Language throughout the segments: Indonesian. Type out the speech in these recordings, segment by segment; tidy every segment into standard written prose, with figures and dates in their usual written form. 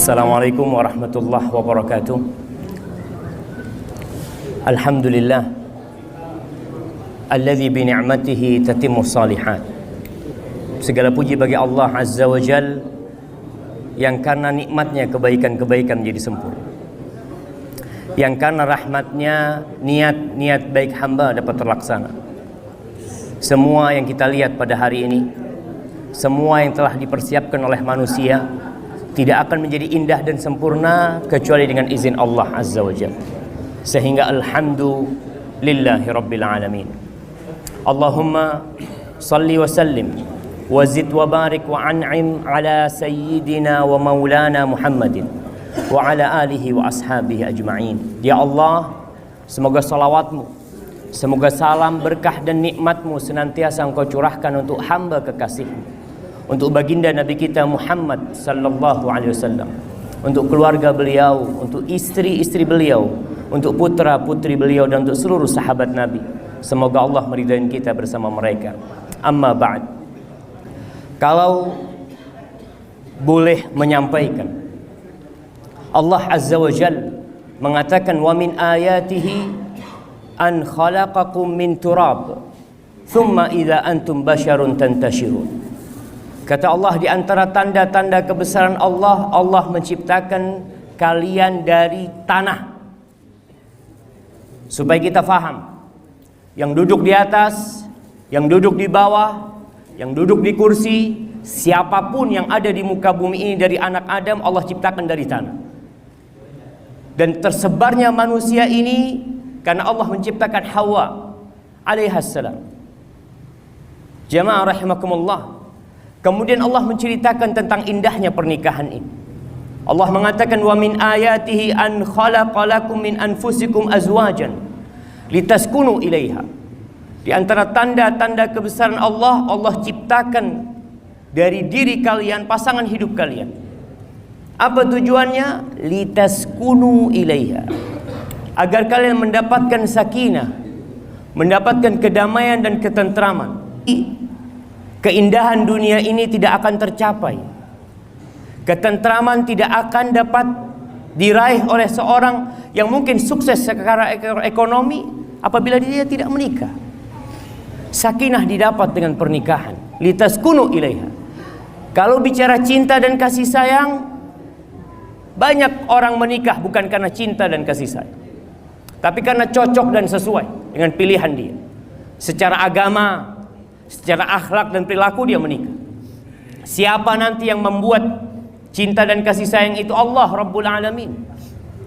Assalamualaikum warahmatullahi wabarakatuh. Alhamdulillah alladzi bi ni'matihi tatimmu shalihat. Segala puji bagi Allah Azza wa Jal yang karena nikmatnya kebaikan-kebaikan menjadi sempurna, yang karena rahmatnya niat-niat baik hamba dapat terlaksana. Semua yang kita lihat pada hari ini, semua yang telah dipersiapkan oleh manusia tidak akan menjadi indah dan sempurna kecuali dengan izin Allah Azza wa Jalla. Sehingga alhamdulillahi rabbil alamin. Allahumma salli wa sallim wa zid wa barik wa an'im ala sayyidina wa maulana Muhammadin wa ala alihi wa ashabihi ajma'in. Ya Allah, semoga salawatmu, semoga salam berkah dan nikmatmu senantiasa engkau curahkan untuk hamba kekasihmu, untuk baginda Nabi kita Muhammad sallallahu alaihi wasallam, untuk keluarga beliau, untuk istri-istri beliau, untuk putra-putri beliau, dan untuk seluruh sahabat Nabi. Semoga Allah meridai kita bersama mereka. Amma ba'd. Kalau boleh menyampaikan, Allah Azza wa Jalla mengatakan wa min ayatihi an khalaqakum min turab thumma idza antum basyarun tantashirun. Kata Allah, di antara tanda-tanda kebesaran Allah, Allah menciptakan kalian dari tanah. Supaya kita faham, yang duduk di atas, yang duduk di bawah, yang duduk di kursi, siapapun yang ada di muka bumi ini dari anak Adam, Allah ciptakan dari tanah. Dan tersebarnya manusia ini karena Allah menciptakan Hawa alaihassalam. Jamaah rahimakumullah. Kemudian Allah menceritakan tentang indahnya pernikahan ini. Allah mengatakan wa min ayatihi an khalaqalakum min anfusikum azwajan litaskunu ilaiha. Di antara tanda-tanda kebesaran Allah, Allah ciptakan dari diri kalian pasangan hidup kalian. Apa tujuannya? Litaskunu ilaiha. Agar kalian mendapatkan sakinah, mendapatkan kedamaian dan ketentraman. Keindahan dunia ini tidak akan tercapai, ketentraman tidak akan dapat diraih oleh seorang yang mungkin sukses secara ekonomi apabila dia tidak menikah. Sakinah didapat dengan pernikahan. Litaskunu ilaiha. Kalau bicara cinta dan kasih sayang, banyak orang menikah bukan karena cinta dan kasih sayang, tapi karena cocok dan sesuai dengan pilihan dia. Secara agama, secara akhlak dan perilaku dia menikah. Siapa nanti yang membuat cinta dan kasih sayang itu? Allah Rabbul Alamin.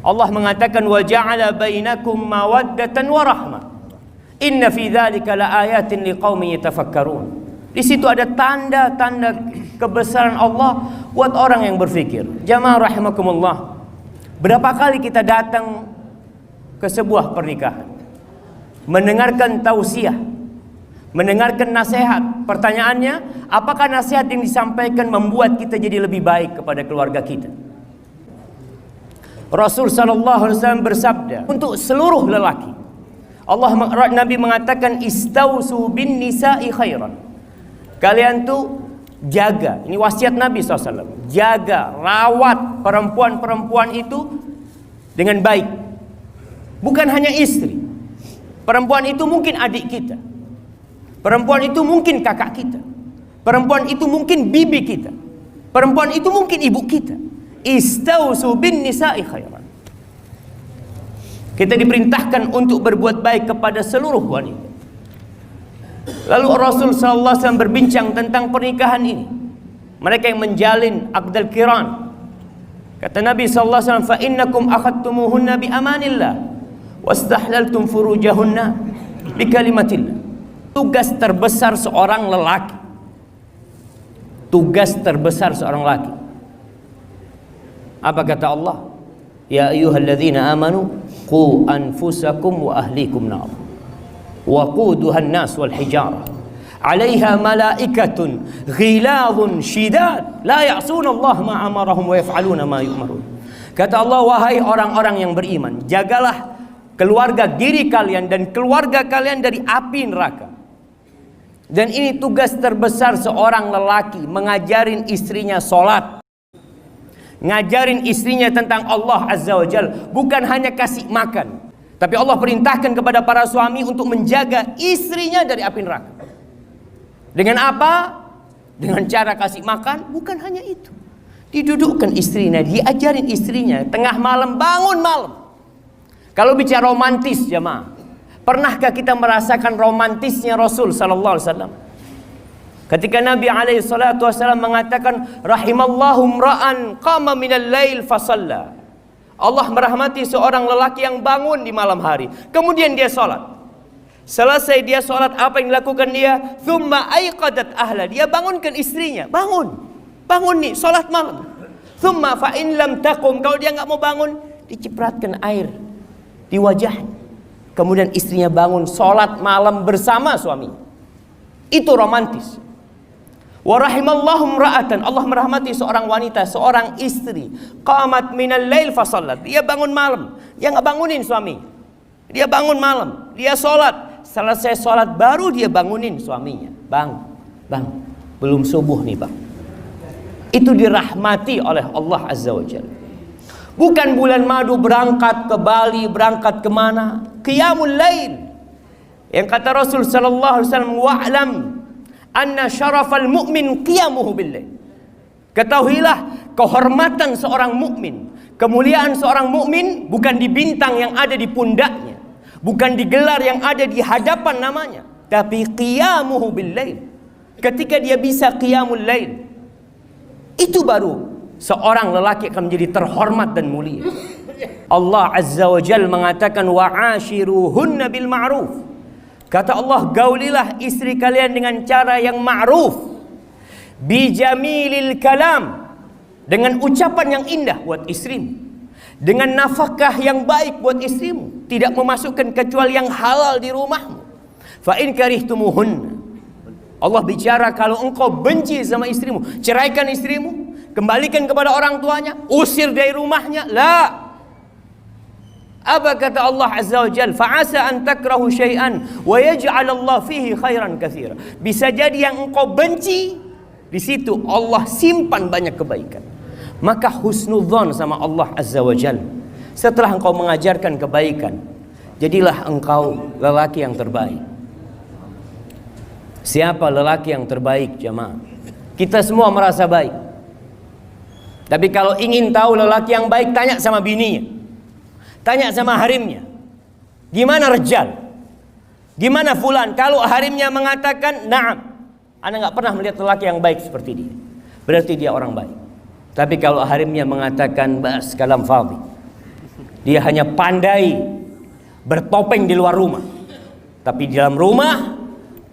Allah mengatakan wa ja'ala bainakum mawaddatan wa rahmah. Inna fi dzalika laayatin liqaumin yatafakkarun. Di situ ada tanda-tanda kebesaran Allah buat orang yang berfikir. Jamaah rahimakumullah. Berapa kali kita datang ke sebuah pernikahan, mendengarkan tausiah, mendengarkan nasihat. Pertanyaannya, apakah nasihat yang disampaikan membuat kita jadi lebih baik kepada keluarga kita? Rasul sallallahu alaihi wasallam bersabda untuk seluruh lelaki. Nabi mengatakan istausu bin nisa'i khairan. Kalian tuh jaga, ini wasiat Nabi SAW, jaga, rawat perempuan-perempuan itu dengan baik. Bukan hanya istri. Perempuan itu mungkin adik kita, perempuan itu mungkin kakak kita, perempuan itu mungkin bibi kita, perempuan itu mungkin ibu kita. Istausu bin nisa'i khairan. Kita diperintahkan untuk berbuat baik kepada seluruh wanita. Lalu Rasul sallallahu alaihi wasallam berbincang tentang pernikahan ini. Mereka yang menjalin aqdal qiran. Kata Nabi sallallahu alaihi wasallam, fa innakum akhadtumuhunna bi amanillah wastahlaltum furujahunna bi kalimatillah. Tugas terbesar seorang lelaki, tugas terbesar seorang lelaki, apa kata Allah? Ya ayyuhalladzina amanu qu anfusakum wa ahlikum nar wa quduhan nas wal hijarah 'alaiha malaikatun ghilazun shidad la ya'suna Allah ma amarahum wa yaf'aluna ma yu'marun. Kata Allah, wahai orang-orang yang beriman, jagalah keluarga diri kalian dan keluarga kalian dari api neraka. Dan ini tugas terbesar seorang lelaki, mengajarin istrinya sholat. ngajarin istrinya tentang Allah Azza wa Jal. Bukan hanya kasih makan, tapi Allah perintahkan kepada para suami untuk menjaga istrinya dari api neraka. Dengan apa? Dengan cara kasih makan. Bukan hanya itu, didudukkan istrinya, diajarin istrinya tengah malam, bangun malam. Kalau bicara romantis jemaah, pernahkah kita merasakan romantisnya Rasul sallallahu alaihi wasallam? Ketika Nabi alaihi salatu wasallam mengatakan, rahimallahu imra'an qama minal lail fasalla. Allah merahmati seorang lelaki yang bangun di malam hari, kemudian dia salat. Selesai dia salat, apa yang dilakukan dia? Tsumma aiqadat ahla. Dia bangunkan istrinya. Bangun nih, salat malam. Tsumma fa in lam taqum, kalau dia enggak mau bangun, dicipratkan air di wajahnya. Kemudian istrinya bangun, salat malam bersama suami. Itu romantis. Wa rahimallahu imra'atan, Allah merahmati seorang wanita, seorang istri, qamat minal lail fasallat. Dia bangun malam, dia enggak bangunin suami. Dia bangun malam, dia salat. Selesai salat baru dia bangunin suaminya. Bang, belum subuh nih, Bang. Itu dirahmati oleh Allah Azza wa Jalla. Bukan bulan madu berangkat ke Bali, berangkat kemana? Qiyamul lail. Yang kata Rasul sallallahu alaihi wasallam, wa'lam anna syarafal mu'min qiyamuhu bil-lail. Ketahuilah, kehormatan seorang mukmin, kemuliaan seorang mukmin bukan di bintang yang ada di pundaknya, bukan di gelar yang ada di hadapan namanya, tapi qiyamuhu bil-lail. Ketika dia bisa qiyamul lail, itu baru seorang lelaki akan menjadi terhormat dan mulia. Allah Azza wa Jalla mengatakan, wa'ashiruhunna bil ma'ruf. Kata Allah, gaulilah istri kalian dengan cara yang ma'ruf, bijamilil kalam, dengan ucapan yang indah buat istrimu, dengan nafkah yang baik buat istrimu, tidak memasukkan kecuali yang halal di rumahmu. Fa in karihtumuhunna, Allah bicara kalau engkau benci sama istrimu, ceraikan istrimu, kembalikan kepada orang tuanya, usir dari rumahnya. La. Apa kata Allah Azza wa Jalla? Fa'asa an takrahu syai'an wa yaj'al Allah fihi khairan katsira. Bisa jadi yang engkau benci, di situ Allah simpan banyak kebaikan. Maka husnudzon sama Allah Azza wa Jalla. Setelah engkau mengajarkan kebaikan, jadilah engkau lelaki yang terbaik. Siapa lelaki yang terbaik jemaah? Kita semua merasa baik. Tapi kalau ingin tahu lelaki yang baik, tanya sama bininya. Tanya sama harimnya. Gimana Rejal? Gimana Fulan? Kalau harimnya mengatakan, na'am, Anda nggak pernah melihat lelaki yang baik seperti dia, berarti dia orang baik. Tapi kalau harimnya mengatakan, bas kalam fadhi, dia hanya pandai bertopeng di luar rumah, tapi di dalam rumah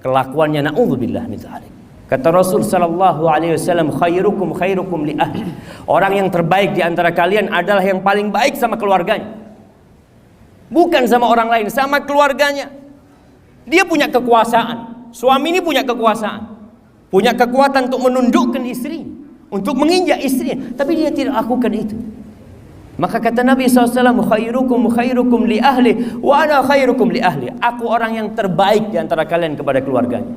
kelakuannya na'udzubillah min dzalik. Kata Rasul sallallahu alaihi wasallam, khairukum khairukum li ahli. Orang yang terbaik di antara kalian adalah yang paling baik sama keluarganya. Bukan sama orang lain, sama keluarganya. Dia punya kekuasaan. Suami ini punya kekuasaan, punya kekuatan untuk menundukkan istri, untuk menginjak istrinya, tapi dia tidak lakukan itu. Maka kata Nabi SAW, khairukum khairukum li ahli wa ana khairukum li ahli. Aku orang yang terbaik di antara kalian kepada keluarganya.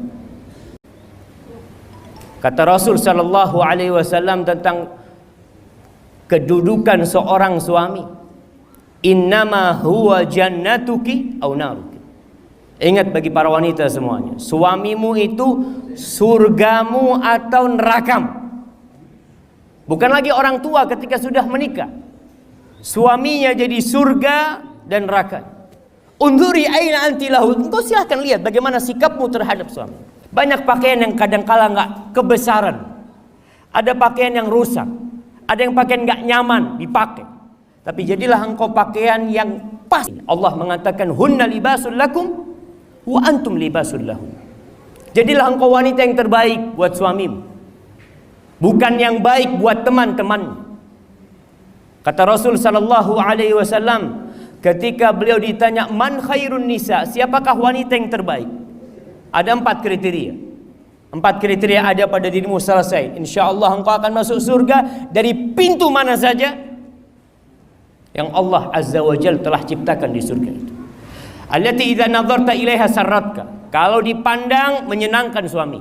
Kata Rasul sallallahu alaihi wasallam tentang kedudukan seorang suami, innama huwa jannatuki au naruki. Ingat bagi para wanita semuanya, suamimu itu surgamu atau nerakamu. Bukan lagi orang tua ketika sudah menikah, suaminya jadi surga dan neraka. Unzuri aina anti lahu. Engkau silahkan lihat bagaimana sikapmu terhadap suami. Banyak pakaian yang kadang-kala nggak kebesaran, ada pakaian yang rusak, ada yang pakaian nggak nyaman dipakai. Tapi jadilah engkau pakaian yang pas. Allah mengatakan, hunna libasul lakum wa antum libasul lahum. Jadilah engkau wanita yang terbaik buat suamimu, bukan yang baik buat teman-teman. Kata Rasul sallallahu alaihi wasallam ketika beliau ditanya, man khairun nisa, siapakah wanita yang terbaik? Ada 4 kriteria. 4 kriteria ada pada dirimu, selesai. Insya Allah engkau akan masuk surga dari pintu mana saja yang Allah Azza wa Jalla telah ciptakan di surga itu. Allati idza nadharta ilaiha sarratka. Kalau dipandang menyenangkan suami,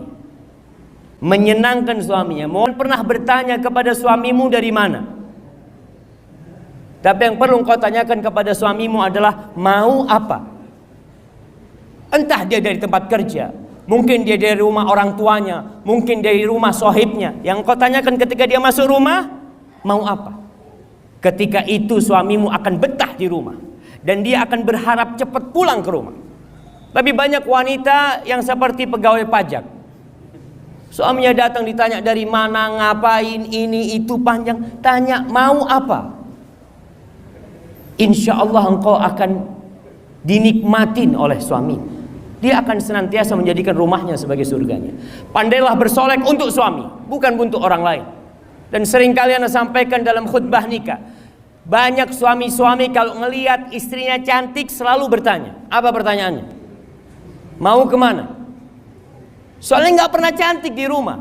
menyenangkan suaminya. Mohon pernah bertanya kepada suamimu dari mana? Tapi yang perlu kau tanyakan kepada suamimu adalah mau apa? Entah dia dari tempat kerja, mungkin dia dari rumah orang tuanya, mungkin dari rumah sohibnya. Yang kau tanyakan ketika dia masuk rumah, mau apa? Ketika itu suamimu akan betah di rumah, dan dia akan berharap cepat pulang ke rumah. Tapi banyak wanita yang seperti pegawai pajak. Suaminya datang ditanya dari mana, ngapain, ini itu panjang. Tanya mau apa? Insya Allah engkau akan dinikmatin oleh suami. Dia akan senantiasa menjadikan rumahnya sebagai surganya. Pandailah bersolek untuk suami, bukan untuk orang lain. Dan sering kalian sampaikan dalam khutbah nikah, banyak suami-suami kalau ngelihat istrinya cantik selalu bertanya. Apa pertanyaannya? Mau kemana? Soalnya nggak pernah cantik di rumah.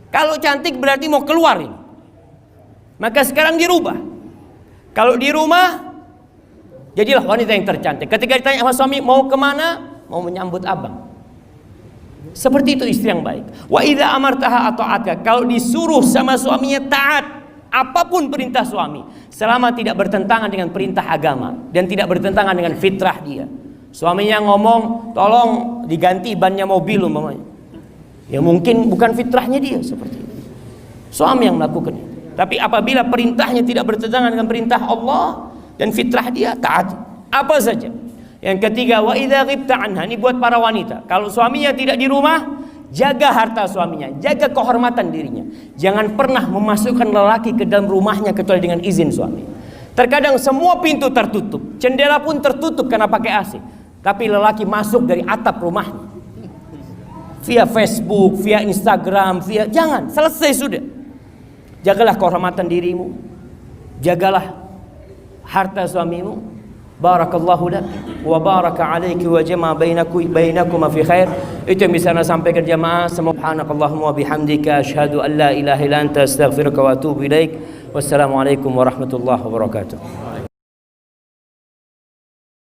Kalau cantik berarti mau keluar ini. Maka sekarang dirubah. Kalau di rumah, jadilah wanita yang tercantik. Ketika ditanya sama suami mau kemana, mau menyambut abang. Seperti itu istri yang baik. Wa idza amartaha ata'atka. Kalau disuruh sama suaminya taat, apapun perintah suami, selama tidak bertentangan dengan perintah agama dan tidak bertentangan dengan fitrah dia. Suaminya ngomong, tolong diganti bannya mobil umpamanya. Ya mungkin bukan fitrahnya dia seperti itu. Suami yang melakukan itu. Tapi apabila perintahnya tidak bertentangan dengan perintah Allah dan fitrah dia, taat. Apa saja. Yang ketiga, wa idza ghibta anha. Ini buat para wanita. Kalau suaminya tidak di rumah, jaga harta suaminya, jaga kehormatan dirinya. Jangan pernah memasukkan lelaki ke dalam rumahnya kecuali dengan izin suami. Terkadang semua pintu tertutup, jendela pun tertutup karena pakai AC. Tapi lelaki masuk dari atap rumahnya. Via Facebook, via Instagram, jangan, selesai sudah. Jagalah kehormatan dirimu, jagalah harta suamimu. Barakallahu lak wa baraka alaiki wa jama' bainakuma fi khair. Itu yang bisa saya sampaikan jamaah. Subhanakallahumma wa bihamdika asyhadu an la ilaha illa anta astaghfiruka wa atubu ilaik. Wassalamualaikum warahmatullahi wabarakatuh.